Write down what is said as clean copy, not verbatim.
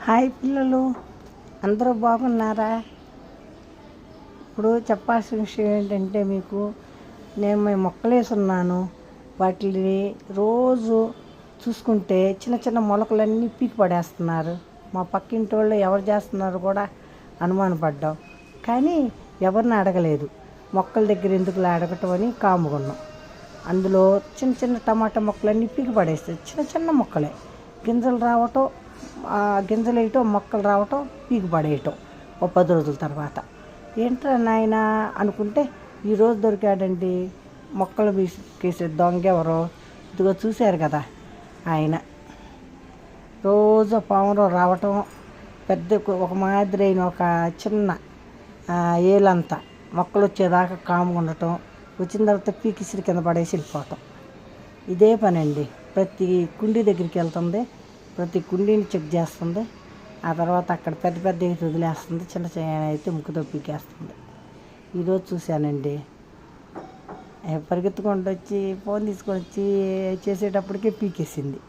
Hi పిల్లలు, అందరూ బాగున్నారా? ఇప్పుడు చెప్పాల్సిన విషయం ఏంటంటే నేను మొక్కలు వేసున్నాను. వాటిని రోజు చూసుకుంటే చిన్న చిన్న మొలకలన్నీ పీకి పడేస్తున్నారు. మా పక్కింటి వాళ్ళు ఎవరు చేస్తున్నారు కూడా అనుమానపడ్డాం, కానీ ఎవరిని అడగలేదు. మొక్కల దగ్గర ఎందుకు అడగటం అని కాముకున్నాం. అందులో చిన్న చిన్న టమాటా మొక్కలన్నీ పీకి పడేస్తాయి. చిన్న చిన్న మొక్కలే, గింజలు రావటం, గింజలు వేయటం, మొక్కలు రావటం, పీకి పడేయటం ఓ 10 రోజుల తర్వాత. ఏంట్రా నాయన అనుకుంటే ఈరోజు దొరికాడండి మొక్కలు పీకేసే దొంగ. ఎవరో ఇదిగో చూశారు కదా, ఆయన రోజు పాములో రావటం, పెద్ద ఒక మాదిరి అయిన ఒక చిన్న ఏలంతా మొక్కలు వచ్చేదాకా కాముగా ఉండటం, వచ్చిన తర్వాత పీకిసిరి కింద పడేసి వెళ్ళిపోవటం. ఇదే పని అండి. ప్రతి కుండీ దగ్గరికి వెళ్తుంది, ప్రతి కుండీని చెక్ చేస్తుంది. ఆ తర్వాత అక్కడ పెద్ద పెద్ద అయితే వదిలేస్తుంది, చిన్న చిన్న అయితే ముక్కుతో పీకేస్తుంది. ఈరోజు చూశానండి, పరిగెత్తుకొని వచ్చి ఫోన్ తీసుకొని వచ్చి చేసేటప్పటికే పీకేసింది.